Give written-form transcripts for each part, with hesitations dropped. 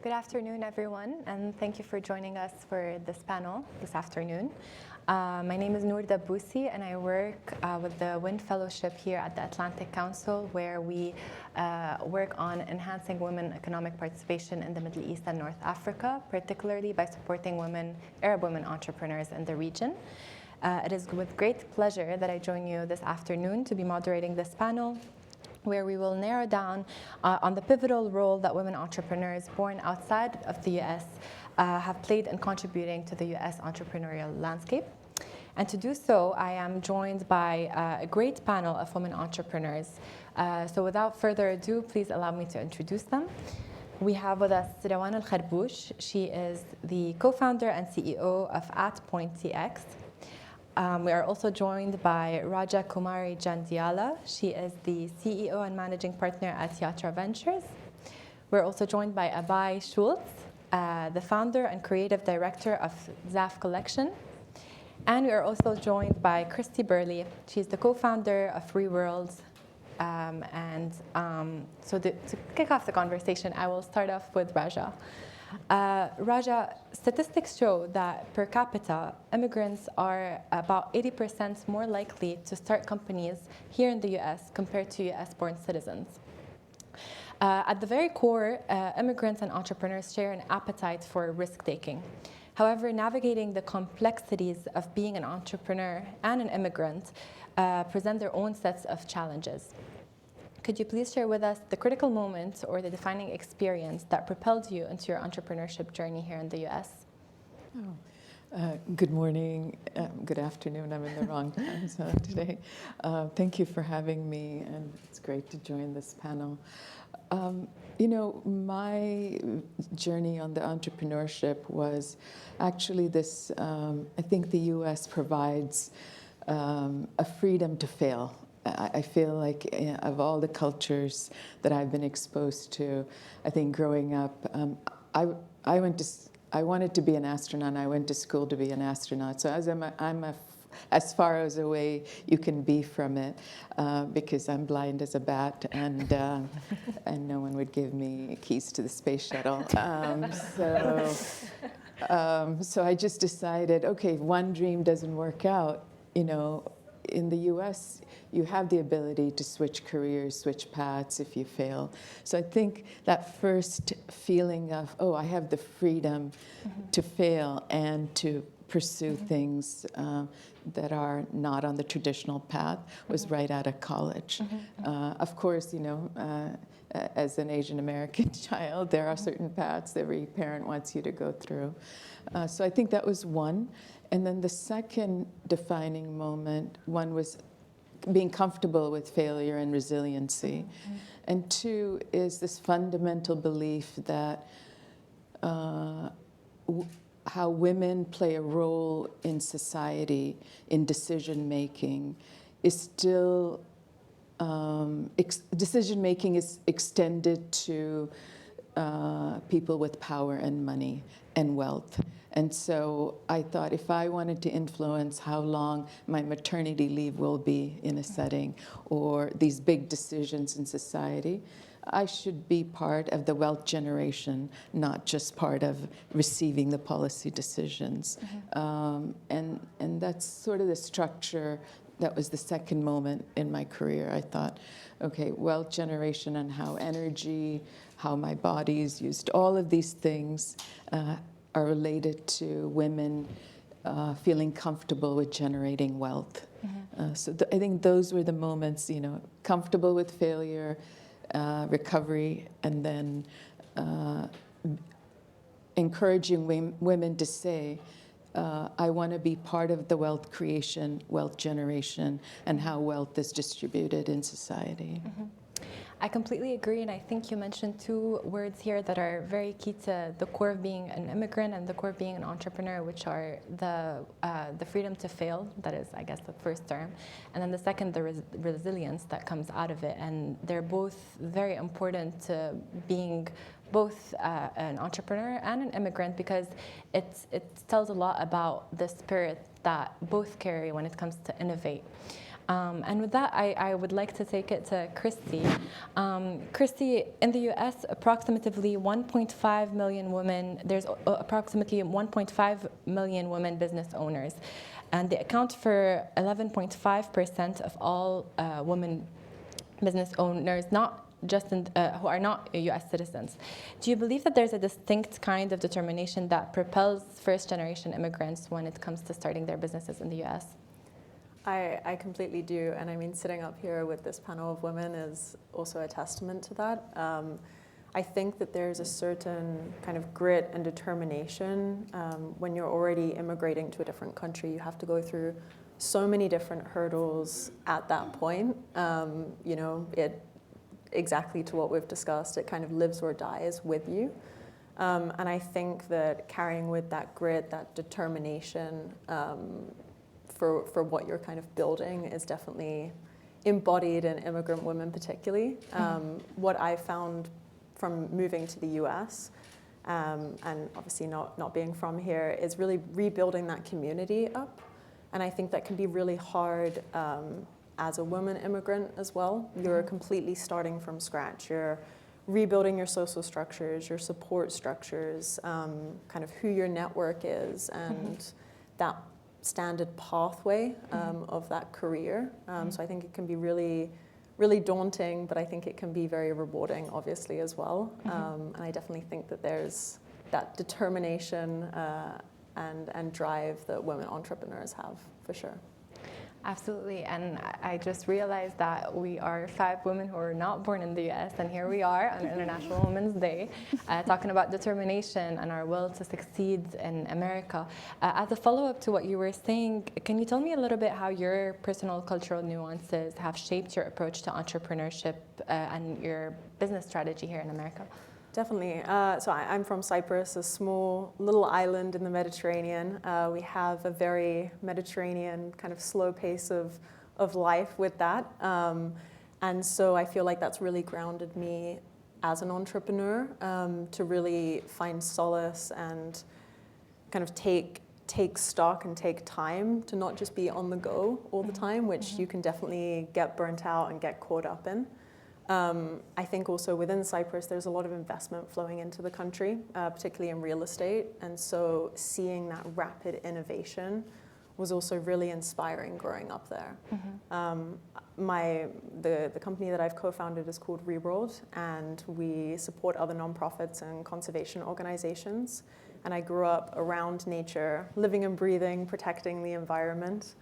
Good afternoon, everyone, and thank you for joining us for this panel this afternoon. My name is Noor Dabbousi, and I work with the WIN Fellowship here at the Atlantic Council, where we work on enhancing women economic participation in the Middle East and North Africa, particularly by supporting Arab women entrepreneurs in the region. It is with great pleasure that I join you this afternoon to be moderating this panel, where we will narrow down on the pivotal role that women entrepreneurs born outside of the US have played in contributing to the US entrepreneurial landscape. And to do so, I am joined by a great panel of women entrepreneurs. So without further ado, please allow me to introduce them. We have with us Rawan Al-Kharboosh. She is the co-founder and CEO of AtPoint CX. We are also joined by Rajakumari Jandhyala. She is the CEO and managing partner at YAATRA Ventures. We're also joined by Abai Schulze, the founder and creative director of Zap Collection. And we are also joined by Christie Burley. She's the co-founder of ReWorlds. So to kick off the conversation, I will start off with Raja. Raja, statistics show that per capita, immigrants are about 80% more likely to start companies here in the US compared to US-born citizens. At the very core, immigrants and entrepreneurs share an appetite for risk-taking. However, navigating the complexities of being an entrepreneur and an immigrant present their own sets of challenges. Could you please share with us the critical moment or the defining experience that propelled you into your entrepreneurship journey here in the US? Good morning, good afternoon. I'm in the wrong time zone today. Thank you for having me, and it's great to join this panel. My journey on the entrepreneurship was actually this, I think the US provides a freedom to fail. I feel like of all the cultures that I've been exposed to, I think growing up, I wanted to be an astronaut, and I went to school to be an astronaut. So I'm as far as away you can be from it, because I'm blind as a bat, and no one would give me keys to the space shuttle. So I just decided, okay, if one dream doesn't work out, in the US, you have the ability to switch careers, switch paths if you fail. So I think that first feeling of, I have the freedom to fail and to pursue things that are not on the traditional path was right out of college. Of course, as an Asian American child, there are certain paths every parent wants you to go through. So I think that was one. And then the second defining moment, one was being comfortable with failure and resiliency. And two is this fundamental belief that how women play a role in society, in decision-making, is still, decision-making is extended to people with power and money and wealth. And so I thought if I wanted to influence how long my maternity leave will be in a setting or these big decisions in society, I should be part of the wealth generation, not just part of receiving the policy decisions. And that's sort of the structure. That was the second moment in my career. I thought, okay, wealth generation and how energy, how my body is used, all of these things are related to women feeling comfortable with generating wealth. So I think those were the moments, comfortable with failure, recovery, and then encouraging women to say, I want to be part of the wealth creation, wealth generation, and how wealth is distributed in society. I completely agree, and I think you mentioned two words here that are very key to the core of being an immigrant and the core of being an entrepreneur, which are the freedom to fail, that is, I guess, the first term, and then the second, the resilience that comes out of it. And they're both very important to being both an entrepreneur and an immigrant, because it tells a lot about the spirit that both carry when it comes to innovate. And with that, I would like to take it to Christie. Christie, in the US, approximately 1.5 million women, there's approximately 1.5 million women business owners, and they account for 11.5% of all women business owners, not just who are not US citizens. Do you believe that there's a distinct kind of determination that propels first-generation immigrants when it comes to starting their businesses in the US? I completely do, and I mean, sitting up here with this panel of women is also a testament to that. I think that there's a certain kind of grit and determination when you're already immigrating to a different country. You have to go through so many different hurdles at that point. You know, exactly to what we've discussed, it kind of lives or dies with you. And I think that carrying with that grit, that determination, for what you're kind of building is definitely embodied in immigrant women particularly. What I found from moving to the US, and obviously not being from here, is really rebuilding that community up. And I think that can be really hard as a woman immigrant as well. You're completely starting from scratch. You're rebuilding your social structures, your support structures, kind of who your network is, and that standard pathway of that career. So I think it can be really, really daunting, but I think it can be very rewarding, obviously, as well. And I definitely think that there's that determination and drive that women entrepreneurs have, for sure. Absolutely, and I just realized that we are 5 women who are not born in the US, and here we are on International Women's Day, talking about determination and our will to succeed in America. As a follow-up to what you were saying, can you tell me a little bit how your personal cultural nuances have shaped your approach to entrepreneurship and your business strategy here in America? Definitely. So I'm from Cyprus, a small little island in the Mediterranean. We have a very Mediterranean kind of slow pace of life with that. And so I feel like that's really grounded me as an entrepreneur to really find solace and kind of take stock and take time to not just be on the go all the time, which you can definitely get burnt out and get caught up in. I think also within Cyprus, there's a lot of investment flowing into the country, particularly in real estate. And so seeing that rapid innovation was also really inspiring growing up there. The company that I've co-founded is called ReWorld, and we support other nonprofits and conservation organizations. And I grew up around nature, living and breathing, protecting the environment.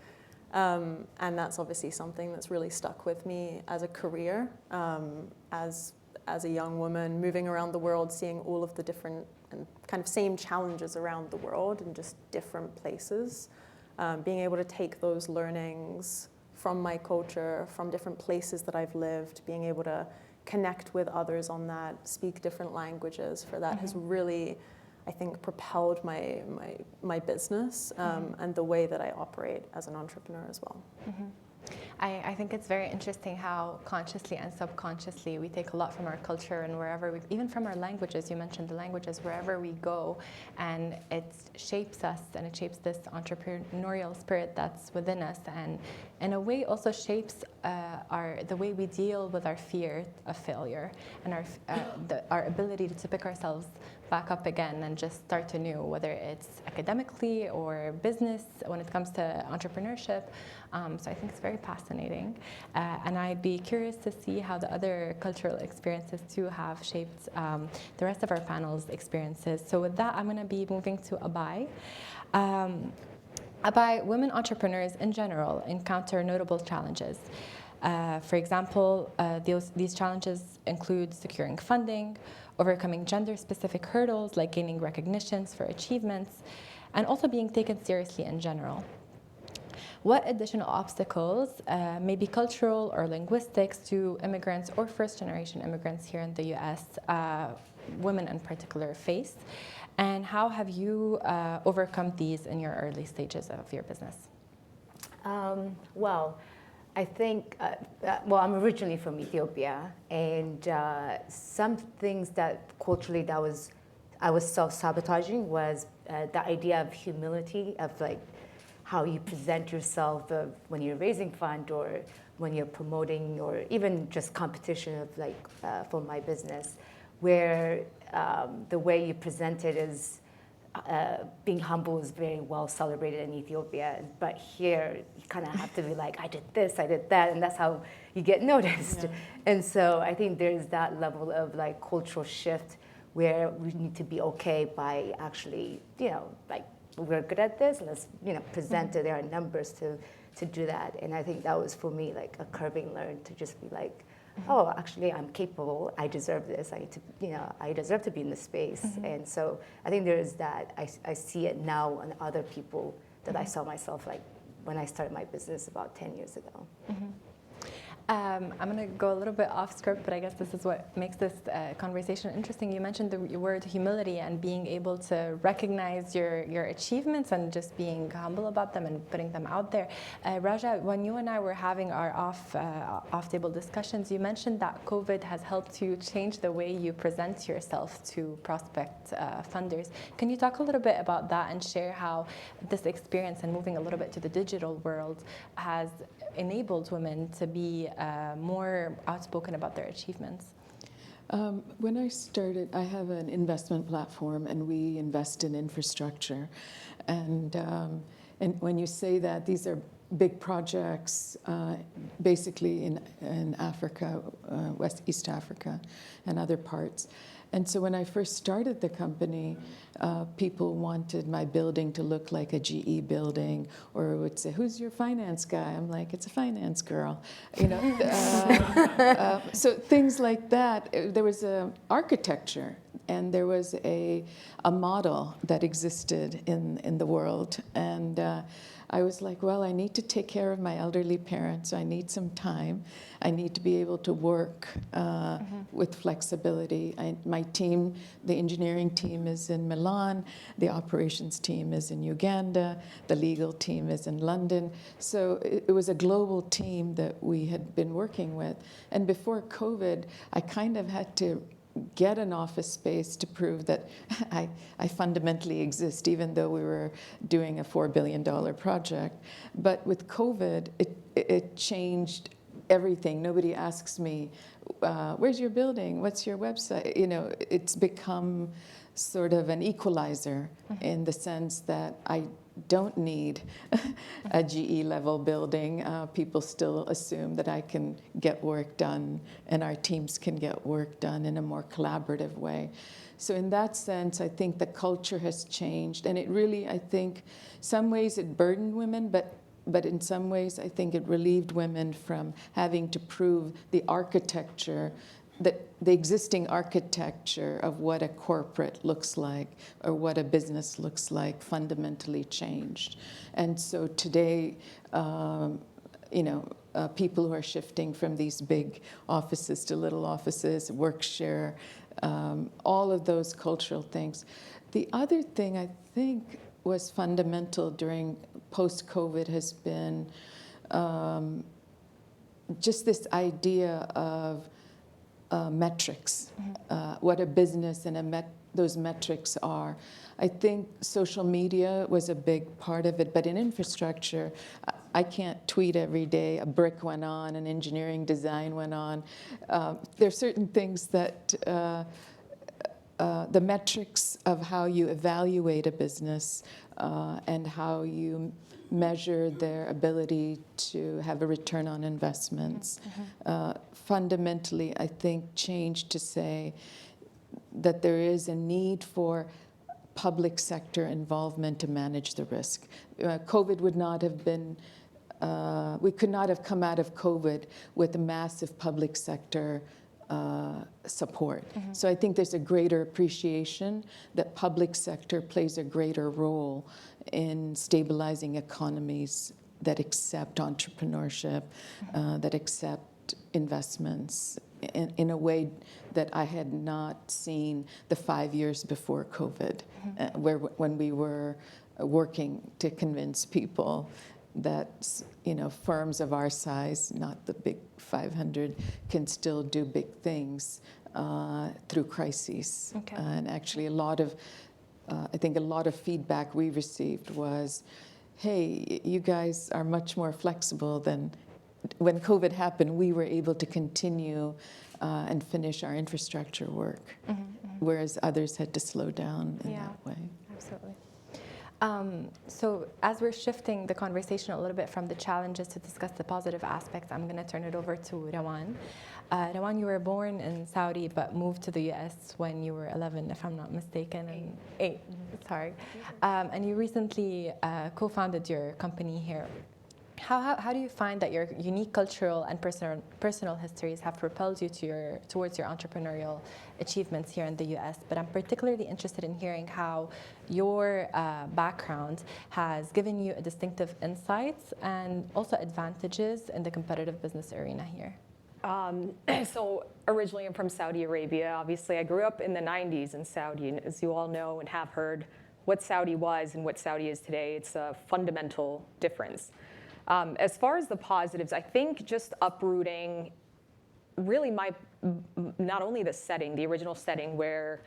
And that's obviously something that's really stuck with me as a career, as a young woman moving around the world, seeing all of the different and kind of same challenges around the world in just different places, being able to take those learnings from my culture, from different places that I've lived, being able to connect with others on that, speak different languages for that has really, I think, propelled my business and the way that I operate as an entrepreneur as well. I think it's very interesting how consciously and subconsciously we take a lot from our culture and wherever we, even from our languages, you mentioned the languages, wherever we go, and it shapes us and it shapes this entrepreneurial spirit that's within us, and in a way also shapes the way we deal with our fear of failure and our ability to pick ourselves back up again and just start anew, whether it's academically or business when it comes to entrepreneurship. So I think it's very fascinating. And I'd be curious to see how the other cultural experiences too have shaped the rest of our panel's experiences. So with that, I'm going to be moving to Abai. Abai, women entrepreneurs in general encounter notable challenges. For example, these challenges include securing funding, overcoming gender-specific hurdles like gaining recognitions for achievements, and also being taken seriously in general. What additional obstacles, maybe cultural or linguistics, do immigrants or first-generation immigrants here in the US, women in particular, face? And how have you overcome these in your early stages of your business? Well, I think, I'm originally from Ethiopia, and some things that culturally I was self-sabotaging was the idea of humility, of like how you present yourself when you're raising fund or when you're promoting, or even just competition of for my business, where the way you present it is being humble is very well celebrated in Ethiopia, but here you kind of have to be like, I did this, I did that, and that's how you get noticed. Yeah. And so I think there's that level of cultural shift where we need to be okay by actually, we're good at this, let's present it. There are numbers to do that. And I think that was for me a curbing learn, to just be like, oh, actually I'm capable, I deserve this, I deserve to be in this space. And so I think there is that. I see it now in other people that I saw myself when I started my business about 10 years ago. I'm going to go a little bit off script, but I guess this is what makes this conversation interesting. You mentioned the word humility and being able to recognize your achievements and just being humble about them and putting them out there. Raja, when you and I were having our off-table discussions, you mentioned that COVID has helped you change the way you present yourself to prospect funders. Can you talk a little bit about that and share how this experience and moving a little bit to the digital world has enabled women to be more outspoken about their achievements? When I started, I have an investment platform, and we invest in infrastructure. And when you say that, these are big projects, basically in Africa, East Africa, and other parts. And so when I first started the company, people wanted my building to look like a GE building, or would say, "Who's your finance guy?" I'm like, "It's a finance girl," So things like that. There was architecture, and there was a model that existed in the world, and I was like, well, I need to take care of my elderly parents. So I need some time. I need to be able to work with flexibility. My team, the engineering team, is in Milan. The operations team is in Uganda. The legal team is in London. So it was a global team that we had been working with. And before COVID, I kind of had to get an office space to prove that I fundamentally exist, even though we were doing a $4 billion project. But with COVID, it changed everything. Nobody asks me, where's your building? What's your website? It's become sort of an equalizer in the sense that I don't need a GE level building. People still assume that I can get work done, and our teams can get work done in a more collaborative way. So in that sense, I think the culture has changed, and it really, I think, some ways it burdened women, but in some ways, I think it relieved women from having to prove the architecture, that the existing architecture of what a corporate looks like or what a business looks like fundamentally changed. And so today, people who are shifting from these big offices to little offices, work share, all of those cultural things. The other thing I think was fundamental during post-COVID has been just this idea of metrics, what a business and those metrics are. I think social media was a big part of it, but in infrastructure, I can't tweet every day, a brick went on, an engineering design went on. There are certain things that the metrics of how you evaluate a business and how you measure their ability to have a return on investments. Fundamentally, I think, changed to say that there is a need for public sector involvement to manage the risk. COVID would not have been, we could not have come out of COVID with a massive public sector support. So I think there's a greater appreciation that public sector plays a greater role in stabilizing economies that accept entrepreneurship, that accept investments in a way that I had not seen the 5 years before COVID, when we were working to convince people that firms of our size, not the big 500, can still do big things through crises. Okay. And actually I think a lot of feedback we received was, hey, you guys are much more flexible than when COVID happened. We were able to continue and finish our infrastructure work, whereas others had to slow down in that way. Absolutely. So as we're shifting the conversation a little bit from the challenges to discuss the positive aspects, I'm going to turn it over to Rawan. Rawan, you were born in Saudi but moved to the US when you were 11, if I'm not mistaken. Eight. Sorry. And you recently co-founded your company here. How do you find that your unique cultural and personal histories have propelled you towards your entrepreneurial achievements here in the US? But I'm particularly interested in hearing how your background has given you a distinctive insights and also advantages in the competitive business arena here. So originally I'm from Saudi Arabia. Obviously I grew up in the 90s in Saudi, and as you all know and have heard, what Saudi was and what Saudi is today, it's a fundamental difference. As far as the positives, I think just uprooting really not only the setting, the original setting where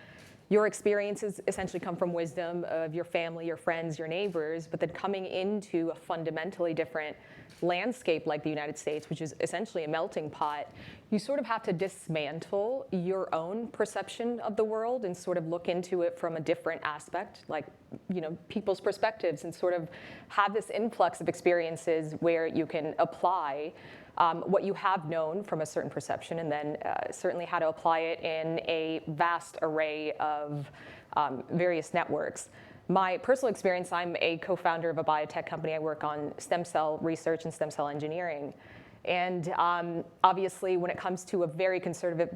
your experiences essentially come from wisdom of your family, your friends, your neighbors, but then coming into a fundamentally different landscape like the United States, which is essentially a melting pot, you sort of have to dismantle your own perception of the world and sort of look into it from a different aspect, like, people's perspectives, and sort of have this influx of experiences where you can apply what you have known from a certain perception, and then certainly how to apply it in a vast array of various networks. My personal experience, I'm a co-founder of a biotech company. I work on stem cell research and stem cell engineering. And obviously, when it comes to a very conservative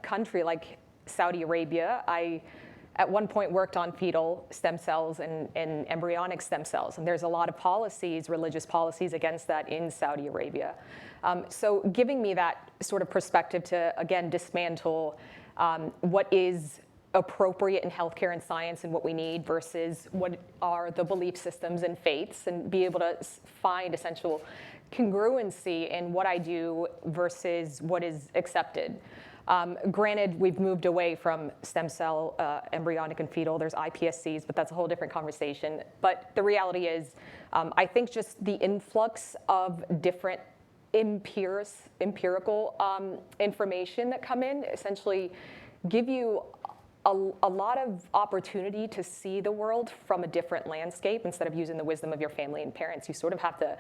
country like Saudi Arabia, I at one point worked on fetal stem cells and embryonic stem cells. And there's a lot of policies, religious policies against that in Saudi Arabia. So giving me that sort of perspective to, again, dismantle what is appropriate in healthcare and science and what we need versus what are the belief systems and faiths, and be able to find essential congruency in what I do versus what is accepted. Granted, we've moved away from stem cell, embryonic and fetal. There's iPSCs, but that's a whole different conversation. But the reality is, I think just the influx of different empirical information that come in essentially give you a lot of opportunity to see the world from a different landscape instead of using the wisdom of your family and parents. You sort of have to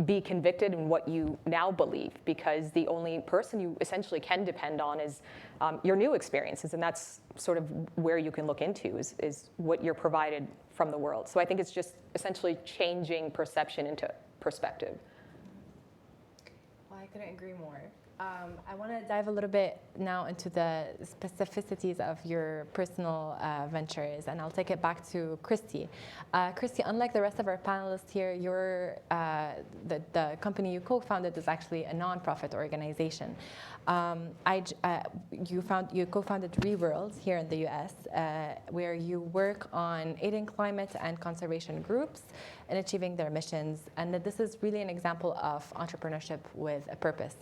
be convicted in what you now believe, because the only person you essentially can depend on is your new experiences, and that's sort of where you can look into is what you're provided from the world. So I think it's just essentially changing perception into perspective. Well, I couldn't agree more. I want to dive a little bit now into the specificities of your personal ventures, and I'll take it back to Christie. Christie, unlike the rest of our panelists here, the company you co-founded is actually a non-profit organization. You co-founded ReWorlds here in the US, where you work on aiding climate and conservation groups in achieving their missions, and that this is really an example of entrepreneurship with a purpose.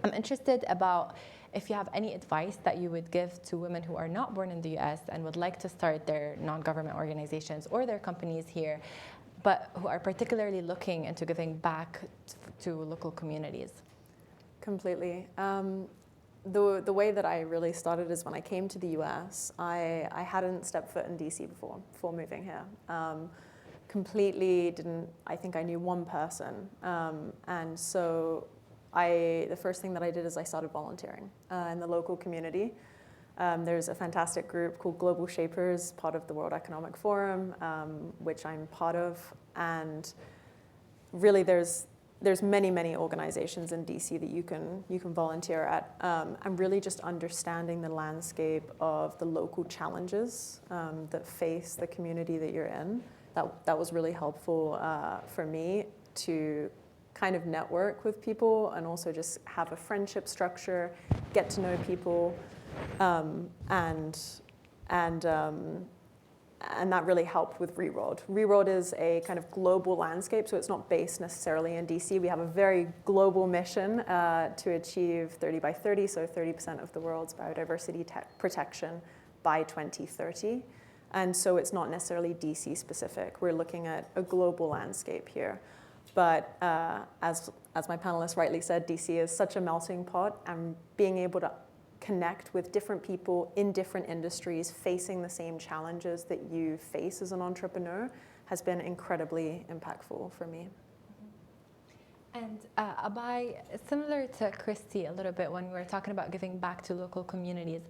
I'm interested about if you have any advice that you would give to women who are not born in the US and would like to start their non-government organizations or their companies here, but who are particularly looking into giving back to local communities. Completely. The way that I really started is when I came to the US, I hadn't stepped foot in DC before moving here. Completely didn't, I think I knew one person. And so the first thing that I did is I started volunteering in the local community. There's a fantastic group called Global Shapers, part of the World Economic Forum, which I'm part of. And really there's many organizations in DC that you can volunteer at. And really just understanding the landscape of the local challenges that face the community that you're in. That was really helpful for me to kind of network with people and also just have a friendship structure, get to know people, and that really helped with ReWorld. ReWorld is a kind of global landscape, so it's not based necessarily in DC. We have a very global mission to achieve 30 by 30, so 30% of the world's biodiversity protection by 2030. And so it's not necessarily DC specific. We're looking at a global landscape here. But as my panelists rightly said, DC is such a melting pot, and being able to connect with different people in different industries facing the same challenges that you face as an entrepreneur has been incredibly impactful for me. And Abai, similar to Christie a little bit when we were talking about giving back to local communities,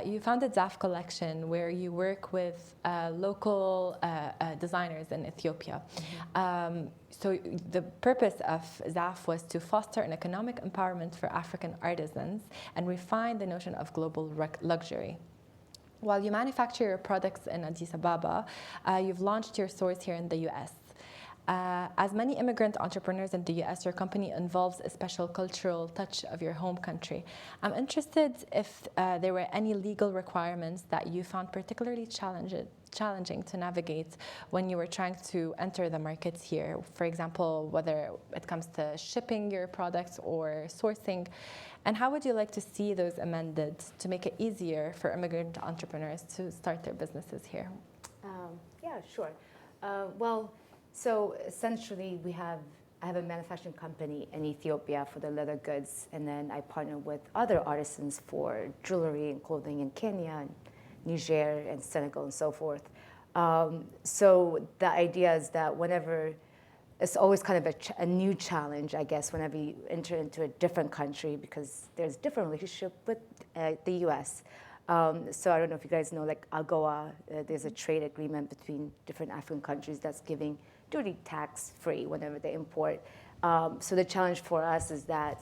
you founded Zap Collection, where you work with local designers in Ethiopia. So the purpose of ZAAF was to foster an economic empowerment for African artisans and refine the notion of global luxury. While you manufacture your products in Addis Ababa, you've launched your stores here in the US. As many immigrant entrepreneurs in the US, your company involves a special cultural touch of your home country. I'm interested if there were any legal requirements that you found particularly challenging to navigate when you were trying to enter the markets here. For example, whether it comes to shipping your products or sourcing. And how would you like to see those amended to make it easier for immigrant entrepreneurs to start their businesses here? Yeah, sure. So essentially, I have a manufacturing company in Ethiopia for the leather goods, and then I partner with other artisans for jewelry and clothing in Kenya, and Niger, and Senegal, and so forth. So the idea is that whenever, it's always kind of a new challenge, I guess, whenever you enter into a different country, because there's different relationship with the US. So I don't know if you guys know, like AGOA, there's a trade agreement between different African countries that's giving duty tax free whenever they import. So the challenge for us is that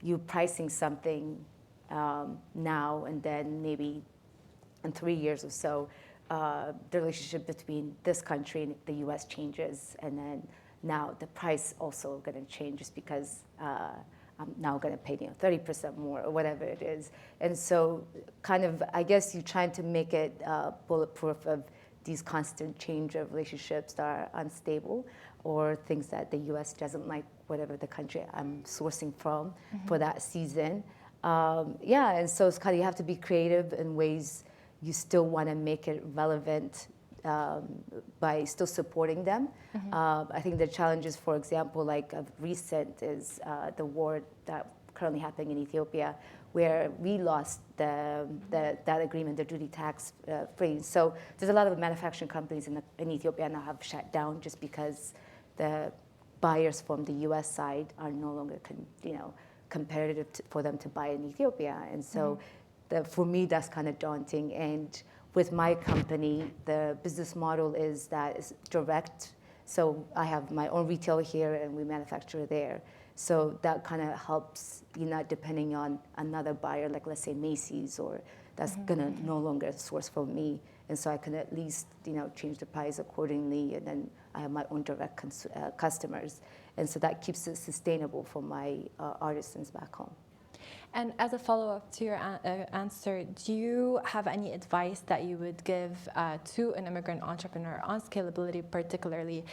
you pricing something now and then maybe in 3 years or so, the relationship between this country and the US changes, and then now the price also going to change just because I'm now going to pay 30% more or whatever it is. And so kind of, I guess you're trying to make it bulletproof of these constant change of relationships that are unstable, or things that the US doesn't like, whatever the country I'm sourcing from for that season. And so it's kind of, you have to be creative in ways you still want to make it relevant by still supporting them. I think the challenges, for example, like of recent is the war that currently happening in Ethiopia, where we lost that agreement, the duty tax free. So there's a lot of manufacturing companies in Ethiopia now have shut down just because the buyers from the US side are no longer competitive for them to buy in Ethiopia. And so for me, that's kind of daunting. And with my company, the business model is that it's direct. So I have my own retail here and we manufacture there. So that kind of helps you not depending on another buyer, like let's say Macy's, or that's gonna no longer source from me. And so I can at least change the price accordingly, and then I have my own direct customers. And so that keeps it sustainable for my artisans back home. And as a follow-up to your answer, do you have any advice that you would give to an immigrant entrepreneur on scalability, particularly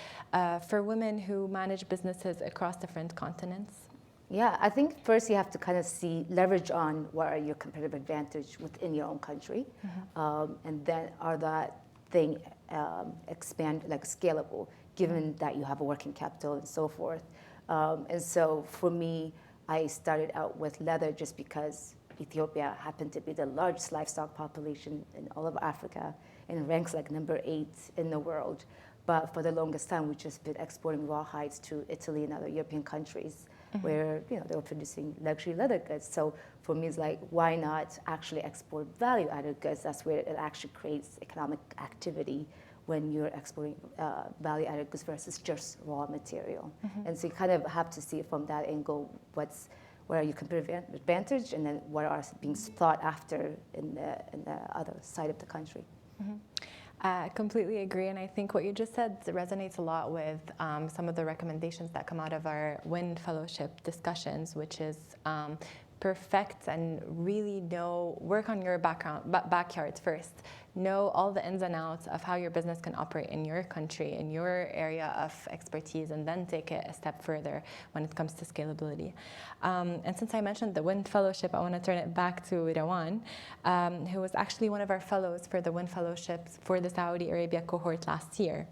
for women who manage businesses across different continents? Yeah, I think first you have to kind of leverage on what are your competitive advantage within your own country, and then are that thing scalable, given that you have a working capital and so forth. And so for me, I started out with leather just because Ethiopia happened to be the largest livestock population in all of Africa and ranks like number 8 in the world. But for the longest time, we've just been exporting raw hides to Italy and other European countries where they were producing luxury leather goods. So for me, it's like, why not actually export value-added goods? That's where it actually creates economic activity when you're exporting value-added goods versus just raw material. And so you kind of have to see it from that angle, what are your competitive advantage, and then what are being sought after in the other side of the country. I completely agree, and I think what you just said resonates a lot with some of the recommendations that come out of our WIN Fellowship discussions, which is perfect and really work on your backyard first. know all the ins and outs of how your business can operate in your country, in your area of expertise, and then take it a step further when it comes to scalability. And since I mentioned the WIN Fellowship, I want to turn it back to Rawan, who was actually one of our fellows for the WIN Fellowships for the Saudi Arabia cohort last year.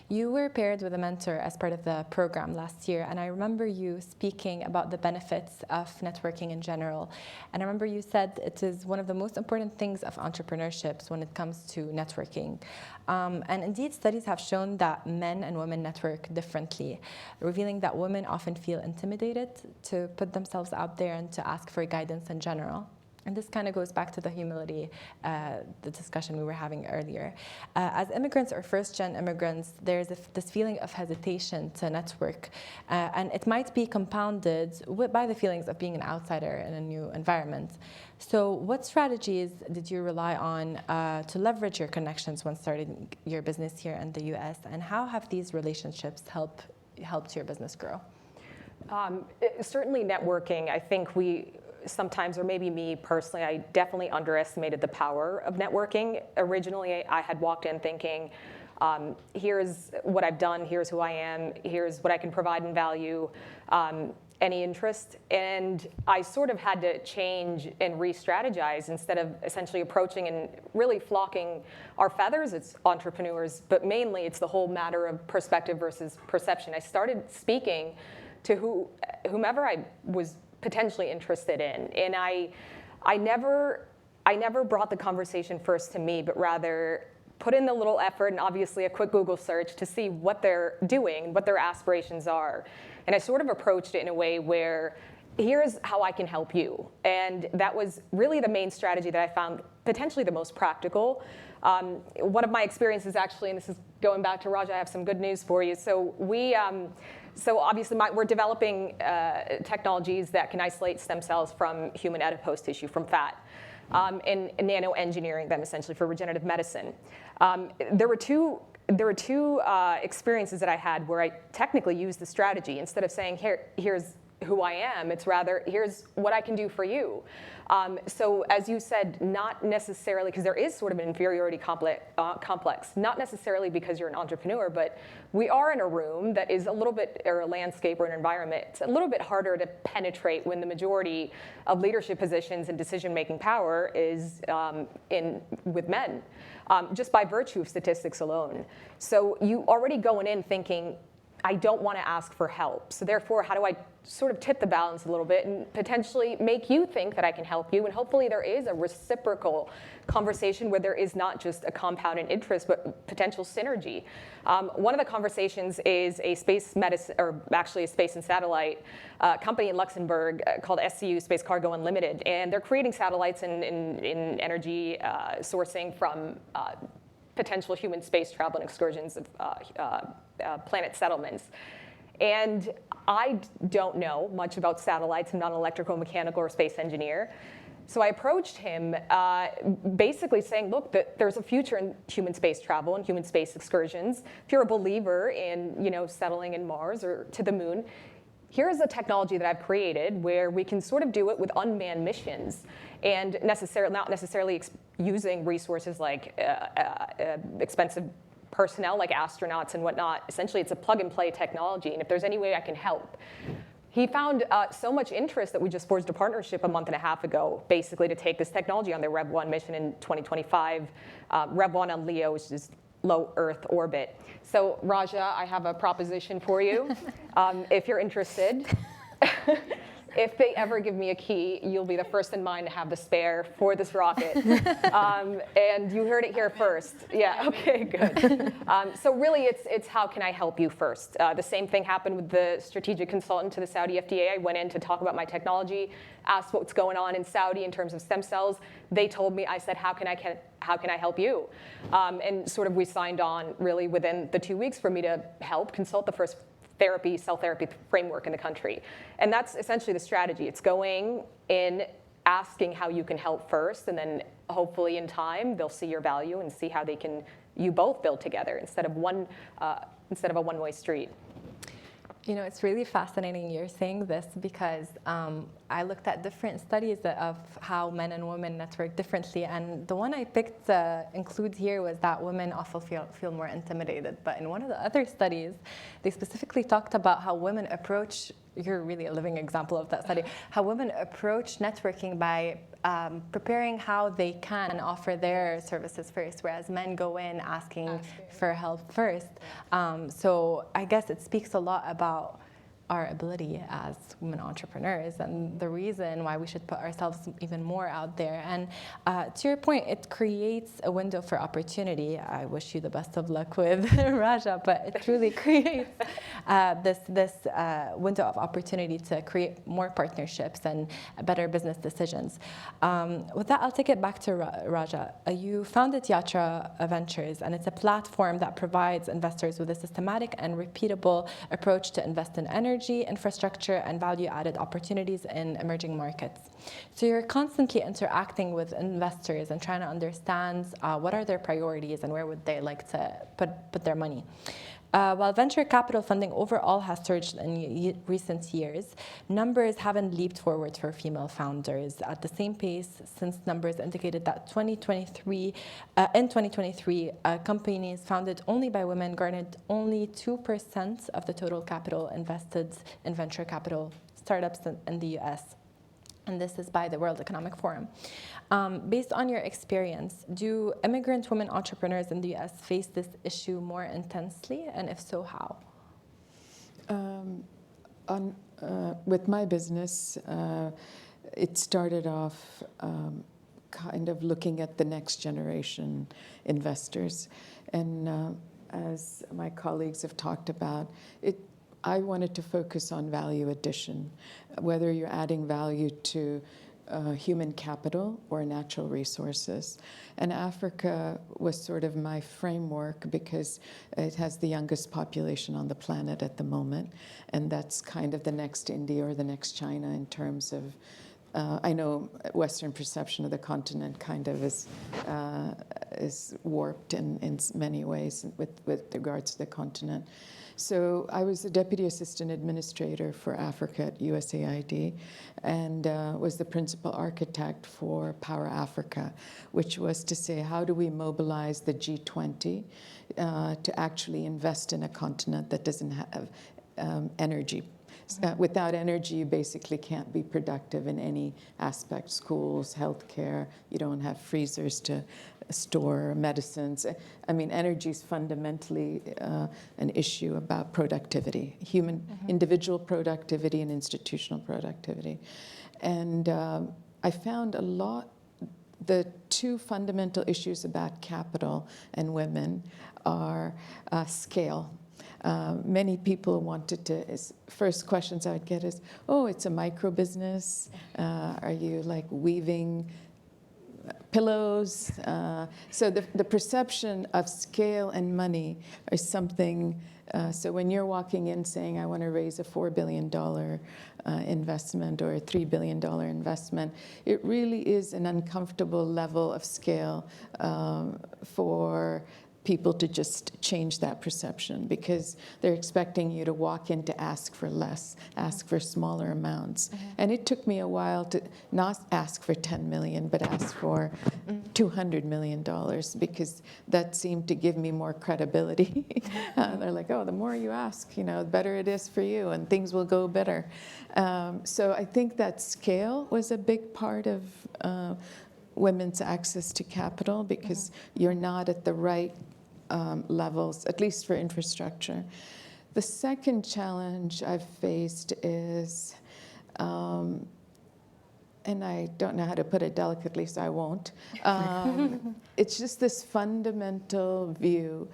You were paired with a mentor as part of the program last year, and I remember you speaking about the benefits of networking in general. And I remember you said it is one of the most important things of entrepreneurships when it comes to networking. And indeed, studies have shown that men and women network differently, revealing that women often feel intimidated to put themselves out there and to ask for guidance in general. And this kind of goes back to the humility, the discussion we were having earlier. As immigrants or first-gen immigrants, there's this feeling of hesitation to network. And it might be compounded by the feelings of being an outsider in a new environment. So what strategies did you rely on to leverage your connections when starting your business here in the US? And how have these relationships helped your business grow? Certainly networking, I think we sometimes, or maybe me personally, I definitely underestimated the power of networking. Originally, I had walked in thinking, here's what I've done, here's who I am, here's what I can provide in value, any interest. And I sort of had to change and re-strategize instead of essentially approaching and really flocking our feathers. It's entrepreneurs, but mainly it's the whole matter of perspective versus perception. I started speaking to whomever I was potentially interested in. And I never brought the conversation first to me, but rather put in the little effort and obviously a quick Google search to see what they're doing, what their aspirations are. And I sort of approached it in a way where, here's how I can help you. And that was really the main strategy that I found potentially the most practical. One of my experiences actually, and this is going back to Raja, I have some good news for you. So so obviously we're developing technologies that can isolate stem cells from human adipose tissue, from fat, and nano-engineering them essentially for regenerative medicine. There were two experiences that I had where I technically used the strategy. Instead of saying, here's who I am, it's rather, here's what I can do for you. So as you said, not necessarily, because there is sort of an inferiority complex, not necessarily because you're an entrepreneur, but we are in a room that is a little bit, or a landscape or an environment, it's a little bit harder to penetrate when the majority of leadership positions and decision-making power is with men, just by virtue of statistics alone. So you already going in thinking, I don't want to ask for help. So therefore, how do I sort of tip the balance a little bit and potentially make you think that I can help you? And hopefully there is a reciprocal conversation where there is not just a compounded interest, but potential synergy. One of the conversations is a space medicine, or actually a space and satellite company in Luxembourg called SCU, Space Cargo Unlimited. And they're creating satellites in energy sourcing from potential human space travel and excursions of planet settlements. And I don't know much about satellites. I'm not an electrical, mechanical, or space engineer. So I approached him basically saying, look, there's a future in human space travel and human space excursions. If you're a believer in settling in Mars or to the moon, here's a technology that I've created where we can sort of do it with unmanned missions and not necessarily using resources like expensive personnel like astronauts and whatnot. Essentially, it's a plug-and-play technology, and if there's any way I can help. He found so much interest that we just forged a partnership a month and a half ago, basically to take this technology on their Rev1 mission in 2025, Rev1 on LEO, which is low Earth orbit. So Raja, I have a proposition for you. If you're interested, if they ever give me a key, you'll be the first in mind to have the spare for this rocket. And you heard it here first. Yeah, okay, good. So really, it's how can I help you first? The same thing happened with the strategic consultant to the Saudi FDA. I went in to talk about my technology, asked what's going on in Saudi in terms of stem cells. They told me, I said, how can I help you? And sort of we signed on really within the 2 weeks for me to help consult the first cell therapy framework in the country. And that's essentially the strategy. It's going in, asking how you can help first, and then hopefully in time they'll see your value and see how you both build together instead of a one-way street. It's really fascinating you're saying this because I looked at different studies of how men and women network differently, and the one I picked include here was that women often feel more intimidated. But in one of the other studies, they specifically talked about how women approach, you're really a living example of that study, how women approach networking by preparing how they can offer their services first, whereas men go in asking for help first. So I guess it speaks a lot about our ability as women entrepreneurs and the reason why we should put ourselves even more out there. And to your point, it creates a window for opportunity. I wish you the best of luck with Raja, but it truly creates this window of opportunity to create more partnerships and better business decisions. With that, I'll take it back to Raja. You founded YAATRA Ventures, and it's a platform that provides investors with a systematic and repeatable approach to invest in energy, infrastructure, and value-added opportunities in emerging markets. So you're constantly interacting with investors and trying to understand what are their priorities and where would they like to put their money. While venture capital funding overall has surged in recent years, numbers haven't leaped forward for female founders at the same pace, since numbers indicated that in 2023, companies founded only by women garnered only 2% of the total capital invested in venture capital startups in the US. And this is by the World Economic Forum. Based on your experience, do immigrant women entrepreneurs in the US face this issue more intensely, and if so, how? With my business, it started off kind of looking at the next generation investors. And as my colleagues have talked about, I wanted to focus on value addition, whether you're adding value to human capital or natural resources. And Africa was sort of my framework because it has the youngest population on the planet at the moment, and that's kind of the next India or the next China in terms of, I know Western perception of the continent kind of is warped in many ways with regards to the continent. So I was the Deputy Assistant Administrator for Africa at USAID and was the principal architect for Power Africa, which was to say, how do we mobilize the G20 to actually invest in a continent that doesn't have energy? Without energy, you basically can't be productive in any aspect, schools, healthcare, you don't have freezers to store medicines. I mean, energy is fundamentally an issue about productivity, human, individual productivity and institutional productivity. And I found the two fundamental issues about capital and women are scale. Many people wanted to, first questions I would get is, oh, it's a micro business. Are you like weaving pillows? So the perception of scale and money is something, so when you're walking in saying, I want to raise a $4 billion investment or a $3 billion investment, it really is an uncomfortable level of scale for people to just change that perception, because they're expecting you to walk in to ask for less, ask for smaller amounts. And it took me a while to not ask for 10 million, but ask for $200 million, because that seemed to give me more credibility. They're like, oh, the more you ask, the better it is for you, and things will go better. So I think that scale was a big part of women's access to capital, because you're not at the right levels, at least for infrastructure. The second challenge I've faced is, and I don't know how to put it delicately, so I won't. It's just this fundamental view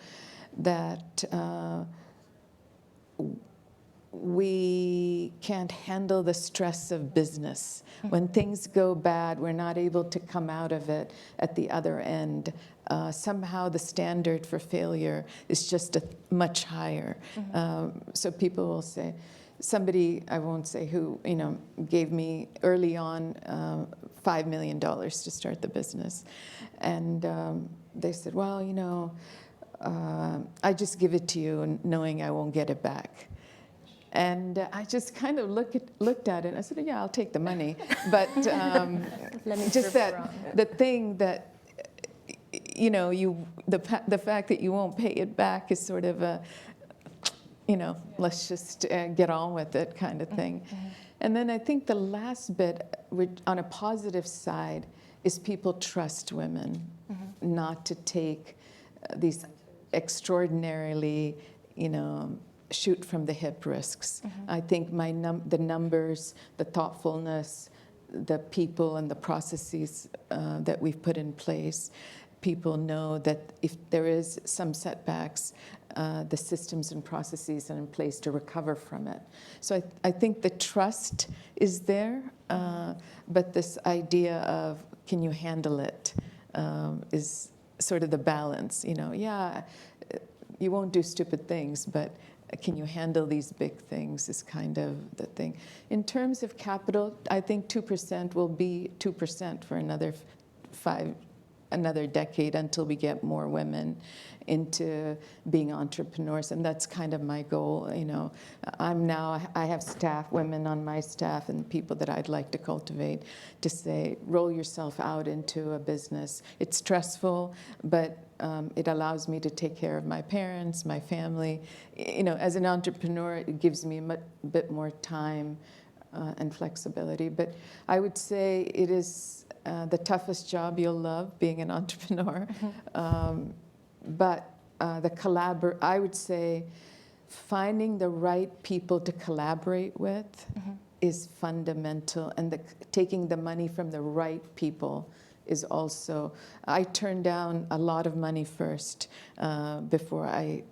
that we can't handle the stress of business. When things go bad, we're not able to come out of it at the other end. Somehow the standard for failure is just much higher. So people will say, somebody, I won't say who, gave me early on $5 million to start the business. And they said, well, I just give it to you knowing I won't get it back. And I just kind of looked at it. I said, yeah, I'll take the money. But just the thing that, you know, the fact that you won't pay it back is sort of a, you know, let's just get on with it kind of thing. And then I think the last bit, on a positive side, is people trust women not to take these extraordinarily, you know, shoot from the hip risks. I think the numbers, the thoughtfulness, the people and the processes that we've put in place, people know that if there is some setbacks, the systems and processes are in place to recover from it. So I think the trust is there, but this idea of can you handle it is sort of the balance. You know, yeah, you won't do stupid things, but can you handle these big things is kind of the thing. In terms of capital, I think 2% will be 2% for another decade until we get more women into being entrepreneurs, and that's kind of my goal. You know, I have women on my staff and people that I'd like to cultivate to say, roll yourself out into a business. It's stressful, but it allows me to take care of my parents, my family. You know, as an entrepreneur, it gives me a bit more time and flexibility. But I would say it is the toughest job you'll love, being an entrepreneur. But I would say finding the right people to collaborate with is fundamental, and taking the money from the right people is also. I turned down a lot of money first before I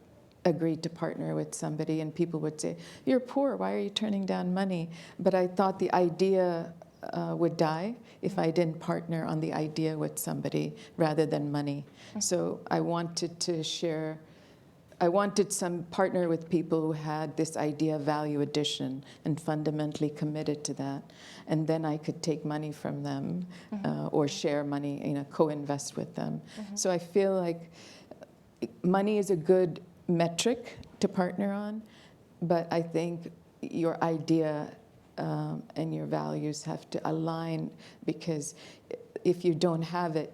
agreed to partner with somebody, and people would say, "You're poor, why are you turning down money?" But I thought the idea would die if I didn't partner on the idea with somebody rather than money. So I wanted to share. I wanted some partner with people who had this idea of value addition and fundamentally committed to that, and then I could take money from them or share money, you know, co-invest with them. So I feel like money is a good metric to partner on, but I think your idea and your values have to align, because if you don't have it,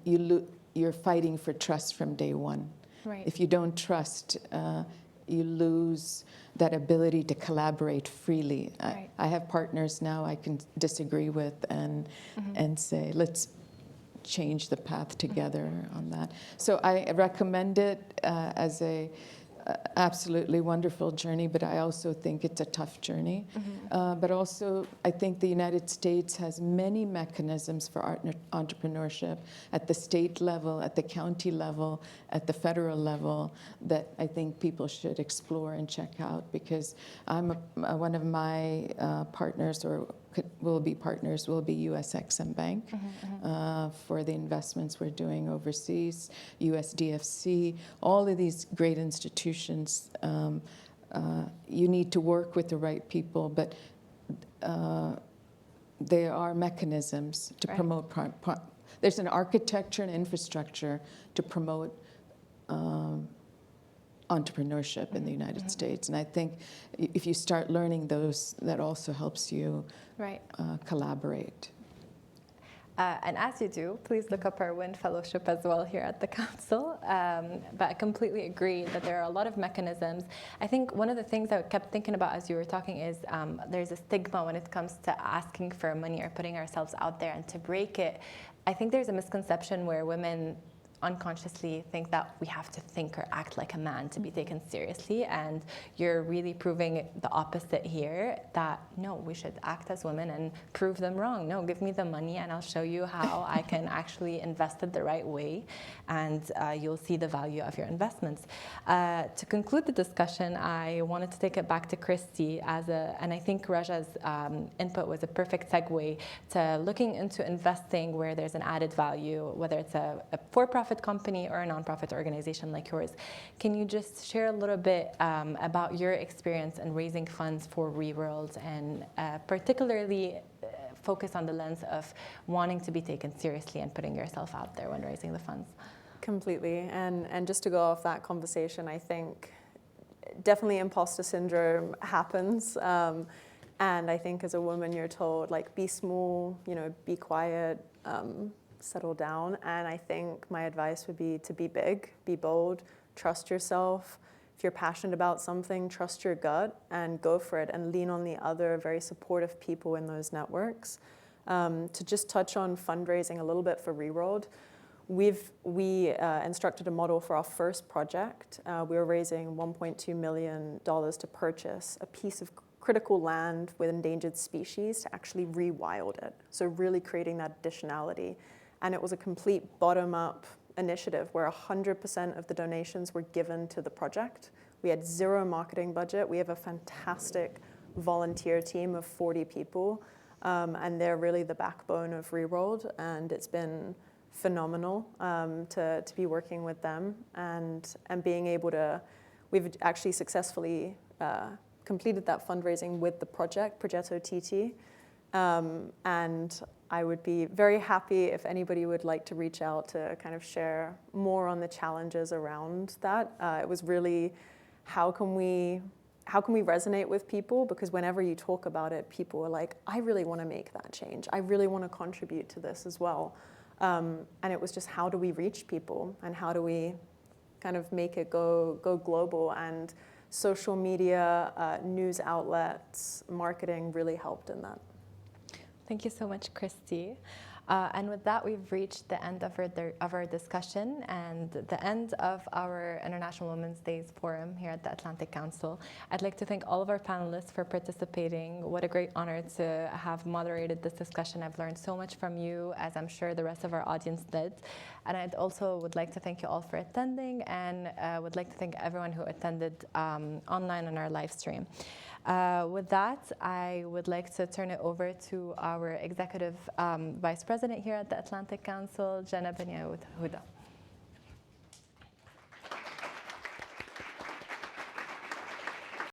you're fighting for trust from day one. Right. If you don't trust, you lose that ability to collaborate freely. Right. I have partners now I can disagree with and say, let's change the path together on that. So I recommend it as a absolutely wonderful journey, but I also think it's a tough journey. But also, I think the United States has many mechanisms for entrepreneurship at the state level, at the county level, at the federal level, that I think people should explore and check out, because one of my partners, or will be US Exim Bank for the investments we're doing overseas, USDFC, all of these great institutions. You need to work with the right people, but there are mechanisms to promote. There's an architecture and infrastructure to promote entrepreneurship in the United States. And I think if you start learning those, that also helps you collaborate. And as you do, please look up our WIN Fellowship as well here at the Council. But I completely agree that there are a lot of mechanisms. I think one of the things I kept thinking about as you were talking is there's a stigma when it comes to asking for money or putting ourselves out there. And to break it, I think there's a misconception where women unconsciously think that we have to think or act like a man to be taken seriously, and you're really proving the opposite here, that no, we should act as women and prove them wrong. No, give me the money and I'll show you how I can actually invest it the right way, and you'll see the value of your investments. To conclude the discussion, I wanted to take it back to Christie and I think Raja's input was a perfect segue to looking into investing where there's an added value, whether it's a for-profit company or a nonprofit organization like yours. Can you just share a little bit about your experience in raising funds for ReWorlds, and particularly focus on the lens of wanting to be taken seriously and putting yourself out there when raising the funds? Completely. And just to go off that conversation, I think definitely imposter syndrome happens. And I think as a woman, you're told, like, be small, you know, be quiet, settle down. And I think my advice would be to be big, be bold, trust yourself. If you're passionate about something, trust your gut and go for it, and lean on the other very supportive people in those networks. To just touch on fundraising a little bit for ReWorld, we instructed a model for our first project. We were raising $1.2 million to purchase a piece of critical land with endangered species to actually rewild it. So really creating that additionality. And it was a complete bottom-up initiative where 100% of the donations were given to the project. We had zero marketing budget. We have a fantastic volunteer team of 40 people, and they're really the backbone of ReWorld, and it's been phenomenal to be working with them and being able to, we've actually successfully completed that fundraising with the project, Progetto TT, and I would be very happy if anybody would like to reach out to kind of share more on the challenges around that. It was really, how can we resonate with people? Because whenever you talk about it, people are like, I really want to make that change. I really want to contribute to this as well. And it was just, how do we reach people, and how do we kind of make it go global? And social media, news outlets, marketing really helped in that. Thank you so much, Christie. And with that, we've reached the end of our discussion and the end of our International Women's Days Forum here at the Atlantic Council. I'd like to thank all of our panelists for participating. What a great honor to have moderated this discussion. I've learned so much from you, as I'm sure the rest of our audience did. And I'd also would like to thank you all for attending, and would like to thank everyone who attended online on our live stream. With that, I would like to turn it over to our Executive Vice President here at the Atlantic Council, Jana Benya Huda.